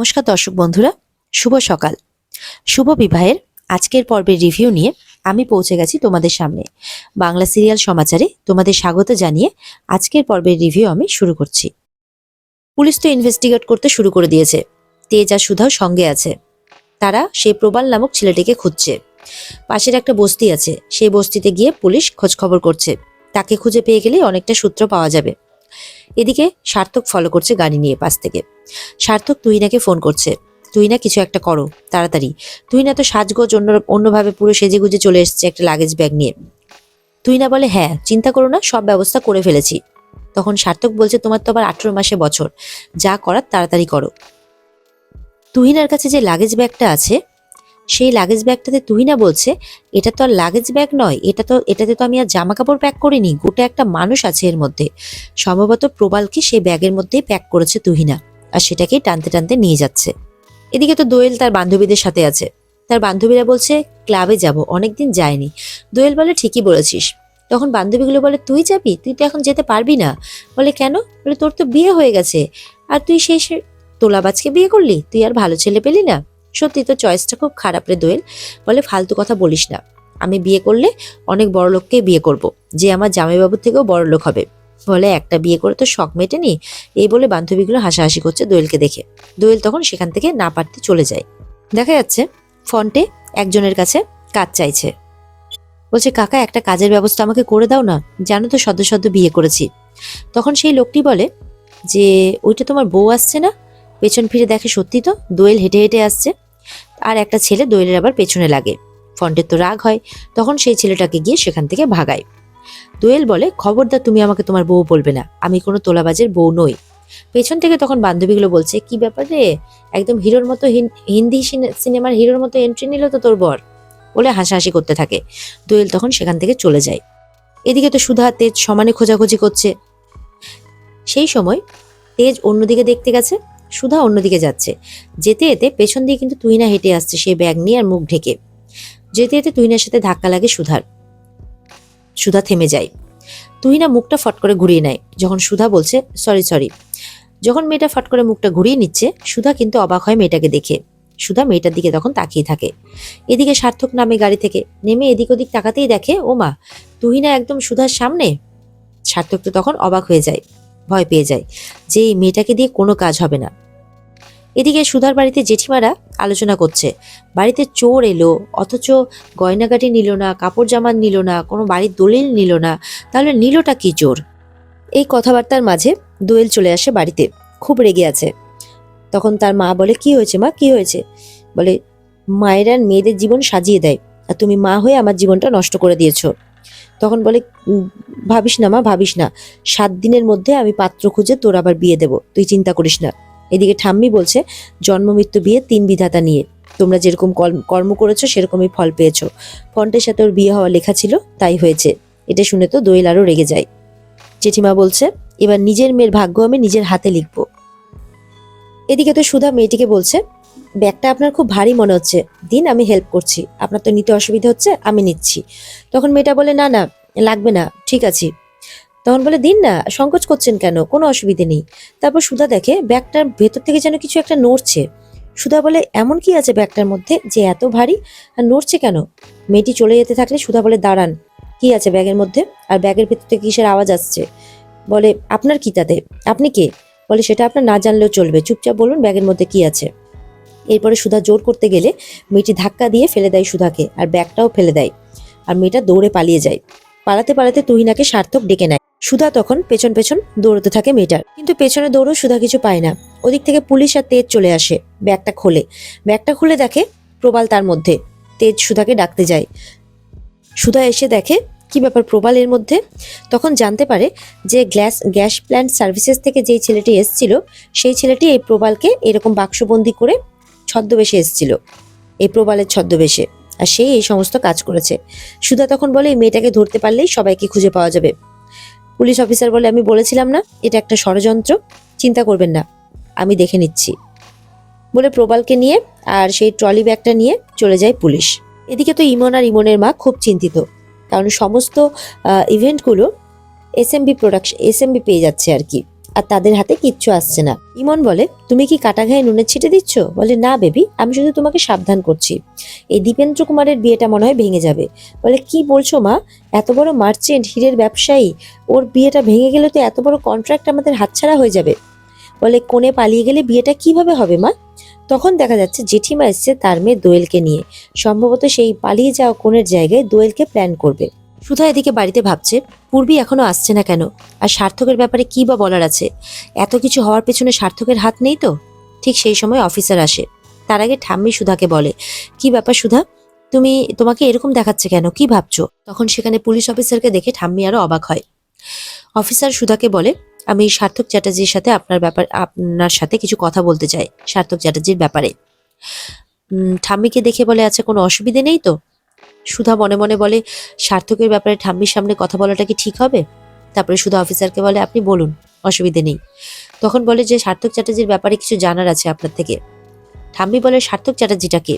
নমস্কার দর্শক বন্ধুরা, শুভ সকাল। শুভ বিবাহের আজকের পর্বের রিভিউ নিয়ে আমি পৌঁছে গেছি তোমাদের সামনে। বাংলা সিরিয়াল সমাচারে তোমাদের স্বাগত জানিয়ে আজকের পর্বের রিভিউ আমি শুরু করছি। পুলিশ তো ইনভেস্টিগেট করতে শুরু করে দিয়েছে। তেজ আর সুধাও সঙ্গে আছে। তারা সেই প্রবাল নামক ছেলেটিকে খুঁজছে। পাশের একটা বস্তি আছে, সেই বস্তিতে গিয়ে পুলিশ খোঁজ খবর করছে। তাকে খুঁজে পেয়ে গেলেই অনেকটা সূত্র পাওয়া যাবে। এদিকে সার্থক ফলো করছে গাড়ি নিয়ে পাশ থেকে। সার্থক তুহিনাকে ফোন করছে, তুহিনা কিছু একটা করো তাড়াতাড়ি। তুহিনা তো সাজগোজ অন্যভাবে পুরো সেজে গুজে চলে এসছে একটা লাগেজ ব্যাগ নিয়ে। তুহিনা বলে, হ্যাঁ চিন্তা করো না, সব ব্যবস্থা করে ফেলেছি। তখন সার্থক বলছে, তোমার তো আবার 18 মাসে বছর, যা করার তাড়াতাড়ি করো। তুহিনার কাছে যে লাগেজ ব্যাগটা আছে, সেই লাগেজ ব্যাগটাতে তুহিনা বলছে, এটা তো আর লাগেজ ব্যাগ নয়, এটাতে তো আমি আর জামা কাপড় প্যাক করিনি, গোটা একটা মানুষ আছে এর মধ্যে। সম্ভবত প্রবালকে সেই ব্যাগের মধ্যেই প্যাক করেছে তুহিনা, আর সেটাকেই টানতে টানতে নিয়ে যাচ্ছে। এদিকে তো দোয়েল তার বান্ধবীদের সাথে আছে। তার বান্ধবীরা বলছে ক্লাবে যাব, অনেকদিন যায়নি। দোয়েল বলে, ঠিকই বলেছিস। তখন বান্ধবীগুলো বলে, তুই যাবি? তুই তো এখন যেতে পারবি না। বলে, কেন? বলে, তোর তো বিয়ে হয়ে গেছে, আর তুই সেই তোলাবাজকে বিয়ে করলি, তুই আর ভালো ছেলে পেলি না। সত্যি তো চয়েসটা খুব খারাপ রে দোয়েল। বলে, ফালতু কথা বলিস না, আমি বিয়ে করলে অনেক বড় লোককে বিয়ে করব, যে আমার জামাইবাবুর থেকেও বড় লোক হবে। বলে, একটা বিয়ে করে তো শখ মেটেনি। এই বলে বান্ধবীগুলো হাসাহাসি করছে দোয়েলকে দেখে। দোয়েল তখন সেখান থেকে না পারতে চলে যায়। দেখা যাচ্ছে ফন্টে একজনের কাছে কাজ চাইছে। বলছে, কাকা একটা কাজের ব্যবস্থা আমাকে করে দাও না, জানো তো সদ্য সদ্য বিয়ে করেছি। তখন সেই লোকটি বলে যে, ওইটা তোমার বউ আসছে না? পেছন ফিরে দেখে সত্যি তো দোয়েল হেঁটে হেঁটে আসছে, আর একটা ছেলে দোয়েলের আবার পেছনে লাগে। ফন্টের তো রাগ হয়, তখন সেই ছেলেটাকে গিয়ে সেখান থেকে ভাগায়। দোয়েল বলে, খবরদার তুমি আমাকে তোমার বউ বলবে না, আমি কোনো তোলাবাজের বউ নই। পেছন থেকে তখন বান্ধবীগুলো বলছে, কি ব্যাপার রে, একদম হিরোর মতো, হিন্দি সিনেমার হিরোর মতো এন্ট্রি নিল তো তোর বর, বলে হাসাহাসি করতে থাকে। দোয়েল তখন সেখান থেকে চলে যায়। এদিকে তো সুধা তেজ সমানে খোঁজাখুঁজি করছে। সেই সময় তেজ অন্যদিকে দেখতে গেছে, সুধা অন্যদিকে যাচ্ছে। যেতে যেতে পেছন দিয়ে কিন্তু তুহিনা হেঁটে আসছে, সেই ব্যাগ নিয়ে আর মুখ ঢেকে। যেতে যেতে তুহিনার সাথে ধাক্কা লাগে সুধার। সুধা থেমে যায়। তুহিনা মুখটা ফট করে ঘুরিয়ে নেয় যখন সুধা বলছে সরি সরি। যখন মেয়েটা ফট করে মুখটা ঘুরিয়ে নিচ্ছে, সুধা কিন্তু অবাক হয় মেয়েটাকে দেখে। সুধা মেয়েটার দিকে তখন তাকিয়ে থাকে। এদিকে সার্থক নামে গাড়ি থেকে নেমে এদিক ওদিক তাকাতেই দেখে, ও মা, তুহিনা একদম সুধার সামনে। সার্থক তো তখন অবাক হয়ে যায়, ভয় পেয়ে যায় যে এই মেয়েটাকে দিয়ে কোনো কাজ হবে না। এদিকে সুধার বাড়িতে জেঠিমারা আলোচনা করছে, বাড়িতে চোর এলো অথচ গয়নাগাটি নিল না, কাপড় জামা নিল না, কোনো বাড়ির দলিল নিল না, তাহলে নিলটা কি চোর? এই কথাবার্তার মাঝে দোয়েল চলে আসে বাড়িতে, খুব রেগে আছে। তখন তার মা বলে, কি হয়েছে মা, কি হয়েছে? বলে, মায়েরা মেয়েদের জীবন সাজিয়ে দেয়, আর তুমি মা হয়ে আমার জীবনটা নষ্ট করে দিয়েছো। তখন বলে, ভাবিস না মা, ভাবিস না, 7 দিনের মধ্যে আমি পাত্র খুঁজে তোর আবার বিয়ে দেব, তুই চিন্তা করিস না। এদিকে ঠাম্মি বলছে, জন্ম মৃত্যু বিয়ে 3 বিধাতা নিয়ে, তোমরা যেরকম কর্ম করেছো সেরকমই ফল পেয়েছো। ফন্টের সাথে ওর বিয়ে হওয়া লেখা ছিল, তাই হয়েছে। এটা শুনে তো দোয়েল আরো রেগে যায়। জেঠিমা বলছে, এবার নিজের মেয়ের ভাগ্য আমি নিজের হাতে লিখবো। এদিকে তো সুধা মেয়েটিকে বলছে, ব্যাগটা আপনার খুব ভারী মনে হচ্ছে, দিন আমি হেল্প করছি, আপনার তো নিতে অসুবিধা হচ্ছে, আমি নিচ্ছি। তখন মেয়েটা বলে, না না লাগবে না, ঠিক আছে। তখন বলে, দিন না, সংকোচ করছেন কেন, কোনো অসুবিধে নেই। তারপর সুধা দেখে ব্যাগটার ভেতর থেকে যেন কিছু একটা নড়ছে। সুধা বলে, এমন কি আছে ব্যাগটার মধ্যে যে এত ভারী আর নড়ছে কেন? মেয়েটি চলে যেতে থাকলে সুধা বলে, দাঁড়ান, কি আছে ব্যাগের মধ্যে? আর ব্যাগের ভেতর থেকে কিসের আওয়াজ আসছে? বলে, আপনার কি তাতে, আপনি কে? বলে, সেটা আপনার না জানলেও চলবে, চুপচাপ বলুন ব্যাগের মধ্যে কি আছে। এরপরে সুধা জোর করতে গেলে মেয়েটি ধাক্কা দিয়ে ফেলে দেয় সুধাকে, আর ব্যাগটাও ফেলে দেয়, আর মেয়েটা দৌড়ে পালিয়ে যায়। পালাতে পালাতে তুহিনাকে সার্থক ডেকে নেয়। সুধা তখন পেছন পেছন দৌড়তে থাকে মেয়েটার, কিন্তু পেছনে দৌড়ও সুধা কিছু পায় না। ওদিক থেকে পুলিশ আর তেজ চলে আসে। ব্যাগটা খুলে দেখে প্রবাল তার মধ্যে। তেজ সুধাকে ডাকতে যায়। সুধা এসে দেখে, কি ব্যাপার প্রবাল এর মধ্যে? তখন জানতে পারে যে গ্যাস প্ল্যান্ট সার্ভিসেস থেকে যেই ছেলেটি এসেছিল, সেই ছেলেটি এই প্রবালকে এরকম বাক্সবন্দি করে ছদ্মবেশে এসেছিল, এই প্রবালের ছদ্মবেশে, আর সেই এই সমস্ত কাজ করেছে। সুধা তখন বলে, এই মেয়েটাকে ধরতে পারলেই সবাইকে খুঁজে পাওয়া যাবে। পুলিশ অফিসার বলে, আমি বলেছিলাম না এটা একটা ষড়যন্ত্র, চিন্তা করবেন না, আমি দেখে নিচ্ছি, বলে প্রবালকে নিয়ে আর সেই ট্রলি ব্যাগটা নিয়ে চলে যায় পুলিশ। এদিকে তো ইমন আর ইমনের মা খুব চিন্তিত, কারণ সমস্ত ইভেন্টগুলো এসএমবি পেয়ে যাচ্ছে আর কি। আর তাদের হাতে কিচ্ছু আসছে না। ইমন বলে, তুমি কি কাটা ঘায়ে নুনের ছিটে দিচ্ছ? বলে, না বেবি, আমি শুধু তোমাকে সাবধান করছি, এই দীপেন্দ্র কুমারের বিয়েটা মনে হয় ভেঙে যাবে। বলে, কি বলছো মা? এত বড় মার্চেন্ট, হীরের ব্যবসায়ী, ওর বিয়েটা ভেঙে গেলে তো এত বড় কন্ট্রাক্ট আমাদের হাতছাড়া হয়ে যাবে। বলে, কোণে পালিয়ে গেলে বিয়েটা কিভাবে হবে মা? তখন দেখা যাচ্ছে জেঠিমা এসছে তার মেয়ে দোয়েলকে নিয়ে। সম্ভবত সেই পালিয়ে যাওয়া কোণের জায়গায় দোয়েলকে প্ল্যান করবে। সুধা এদিকে বাড়িতে ভাবছে, পূর্বী এখনো আসছে না কেন? আর সার্থকের ব্যাপারে কি বা বলার আছে? এত কিছু হওয়ার পেছনে সার্থকের হাত নেই তো? ঠিক সেই সময় অফিসার আসে। তার আগে ঠাম্মি সুধাকে বলে, কি ব্যাপার সুধা, তোমাকে এরকম দেখাচ্ছে কেন? কি ভাবছো? তখন সেখানে পুলিশ অফিসারকে দেখে ঠাম্মি আরো অবাক হয়। অফিসার সুধাকে বলে, আমি সার্থক চ্যাটার্জির সাথে আপনার সাথে কিছু কথা বলতে চাই, সার্থক চ্যাটার্জির ব্যাপারে। ঠাম্মিকে দেখে বলে, আচ্ছা কোনো অসুবিধে নেই তো? সুধা মনে মনে বলে, সার্থকের ব্যাপারে ঠাম্মির সামনে কথা বলাটা কি ঠিক হবে? তারপরে সুধা অফিসারকে বলে, আপনি বলুন, অসুবিধে নেই। তখন বলে যে সার্থক চ্যাটার্জির ব্যাপারে কিছু জানার আছে আপনার থেকে। ঠাম্মি বলে, সার্থক চ্যাটার্জিটাকে?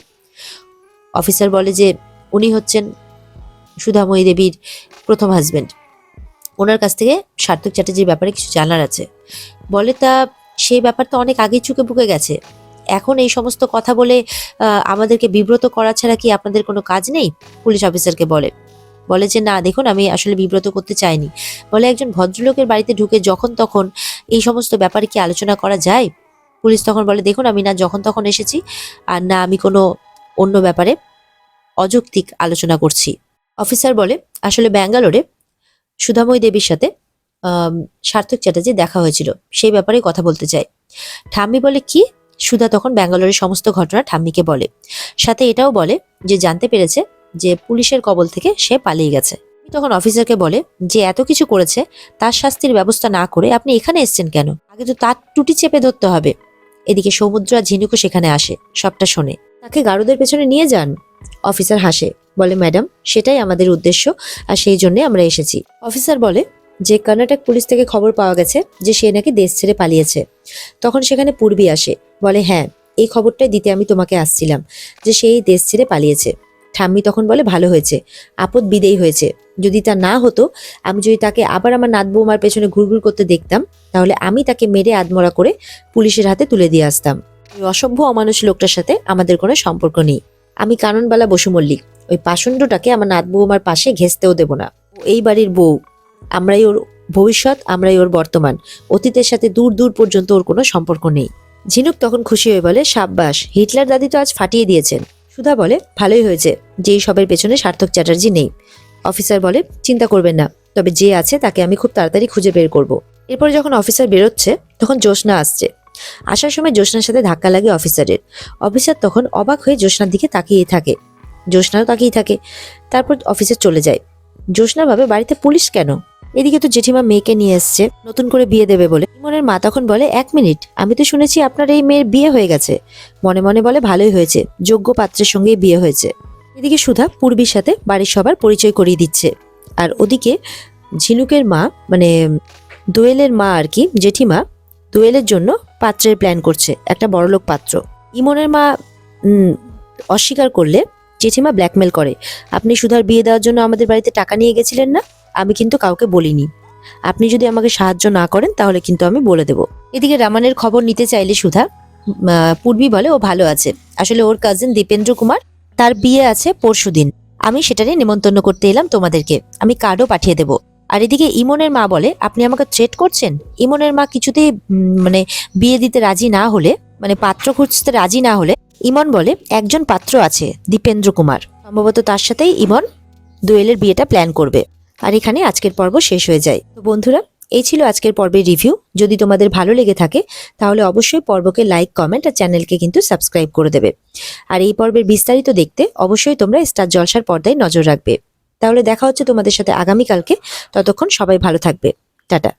অফিসার বলে যে উনি হচ্ছেন সুধাময়ী দেবীর প্রথম হাজবেন্ড, ওনার কাছ থেকে সার্থক চ্যাটার্জির ব্যাপারে কিছু জানার আছে। বলে, তা সেই ব্যাপার তো অনেক আগেই চুকে বুকে গেছে, এখন এই সমস্ত কথা বলে আমাদেরকে বিব্রত করা ছাড়া কি আপনাদের কোনো কাজ নেই? পুলিশ অফিসারকে বলে যে না দেখুন, আমি আসলে বিব্রত করতে চাইনি। বলে, একজন ভদ্রলোকের বাড়িতে ঢুকে যখন তখন এই সমস্ত ব্যাপারে কি আলোচনা করা যায়? পুলিশ তখন বলে, দেখুন, আমি না যখন তখন এসেছি, আর না আমি কোনো অন্য ব্যাপারে অযৌক্তিক আলোচনা করছি। অফিসার বলে, আসলে ব্যাঙ্গালোরে সুধাময়ী দেবীর সাথে সার্থক চ্যাটার্জি দেখা হয়েছিল, সেই ব্যাপারে কথা বলতে চাই। ঠাম্মি বলে, কি? সুধা তখন ব্যাঙ্গালোরের সমস্ত ঘটনা ঠাম্মিকে বলে, সাথে এটাও বলে যে জানতে পেরেছে যে পুলিশের কবল থেকে সে পালিয়ে গেছে। তখন অফিসারকে বলে যে এত কিছু করেছে, তার শাস্তির ব্যবস্থা না করে আপনি এখানে এসেছেন কেন? আগে তো তার টুটি চেপে ধরতে হবে। এদিকে সমুদ্র আর ঝিনুকও সেখানে আসে, সবটা শোনে। তাকে গারুদের পেছনে নিয়ে যান। অফিসার হাসে, বলে, ম্যাডাম, সেটাই আমাদের উদ্দেশ্য, আর সেই জন্য আমরা এসেছি। অফিসার বলে যে কর্ণাটক পুলিশ থেকে খবর পাওয়া গেছে যে সে নাকি দেশ ছেড়ে পালিয়েছে। তখন সেখানে পূর্বী আসে, বলে, হ্যাঁ, এই খবরটাই দিতে আমি তোমাকে আসছিলাম যে সেই দেশ ছেড়ে পালিয়েছে। ঠাম্মি তখন বলে, ভালো হয়েছে, আপদ বিদেয় হয়েছে। যদি তা না হতো, আমি যদি তাকে আবার আমার নাত বৌমার পেছনে ঘুরঘুর করতে দেখতাম, তাহলে আমি তাকে মেরে আধমরা করে পুলিশের হাতে তুলে দিয়ে আসতাম। ওই অসভ্য অমানুষ লোকটার সাথে আমাদের কোনো সম্পর্ক নেই। আমি কাননবালা বসু মল্লিক, ওই পাষণ্ডটাকে আমার নাত বৌমার পাশে ঘেঁচতেও দেব না। এই বাড়ির বউ, আমরাই ওর ভবিষ্যৎ, আমরাই ওর বর্তমান, অতীতের সাথে দূর দূর পর্যন্ত ওর কোনো সম্পর্ক নেই। ঝিনুক তখন খুশি হয়ে বলে, সাব্বাস, হিটলার দাদি তো আজ ফাটিয়ে দিয়েছেন। সুধা বলে, ভালোই হয়েছে যে এই সবের পেছনে সার্থক চ্যাটার্জি নেই। অফিসার বলে, চিন্তা করবেন না, তবে যে আছে তাকে আমি খুব তাড়াতাড়ি খুঁজে বের করব। এরপর যখন অফিসার বেরোচ্ছে তখন জ্যোৎস্না আসছে। আসার সময় জ্যোৎস্নার সাথে ধাক্কা লাগে অফিসারের। অফিসার তখন অবাক হয়ে জ্যোৎস্নার দিকে তাকিয়ে থাকে, জ্যোৎস্নাও তাকিয়ে থাকে। তারপর অফিসার চলে যায়। জ্যোৎস্না ভাবে, বাড়িতে পুলিশ কেন? এদিকে তো জেঠিমা মেয়েকে নিয়ে এসছে নতুন করে বিয়ে দেবে বলে। ইমনের মা তখন বলে, 1 মিনিট, আমি তো শুনেছি আপনার এই মেয়ের বিয়ে হয়ে গেছে। মনে মনে বলে, ভালোই হয়েছে, যোগ্য পাত্রের সঙ্গে বিয়ে হয়েছে। এদিকে সুধা পূর্বীর সাথে বাড়ির সবার পরিচয় করিয়ে দিচ্ছে। আর ওদিকে ঝিনুকের মা, মানে দোয়েলের মা আর কি, জেঠিমা দোয়েলের জন্য পাত্রের প্ল্যান করছে, একটা বড়লোক পাত্র। ইমনের মা অস্বীকার করলে জেঠিমা ব্ল্যাকমেল করে, আপনি সুধার বিয়ে দেওয়ার জন্য আমাদের বাড়িতে টাকা নিয়ে গেছিলেন না? আমি কিন্তু কাউকে বলিনি, আপনি যদি আমাকে সাহায্য না করেন তাহলে কিন্তু আমি বলে দেব। এদিকে রামানের খবর নিতে চাইলে সুধা, পূর্বী বলে ও ভালো আছে, আসলে ওর কাজিন দীপেন্দ্র কুমার, তার বিয়ে আছে পরশুদিন, আমি সেটারই নিমন্ত্রণ করতে এলাম তোমাদেরকে, আমি কার্ডও পাঠিয়ে দেব। আর এদিকে ইমনের মা বলে, আপনি আমাকে থ্রেট করছেন? ইমনের মা কিছুতেই মানে বিয়ে দিতে রাজি না হলে, মানে পাত্র খুঁজতে রাজি না হলে, ইমন বলে, একজন পাত্র আছে দীপেন্দ্র কুমার, সম্ভবত তার সাথেই ইমন দোয়েলের বিয়েটা প্ল্যান করবে। আর এখানে আজকের পর্ব শেষ হয়ে যায়। তো বন্ধুরা, এই ছিল আজকের পর্বের রিভিউ। যদি তোমাদের ভালো লেগে থাকে তাহলে অবশ্যই পর্বকে লাইক, কমেন্ট আর চ্যানেলকে কিন্তু সাবস্ক্রাইব করে দেবে। আর এই পর্বের বিস্তারিত দেখতে অবশ্যই তোমরা স্টার জলসার পর্দায় নজর রাখবে। তাহলে দেখা হচ্ছে তোমাদের সাথে আগামীকালকে। ততক্ষণ সবাই ভালো থাকবে। টাটা।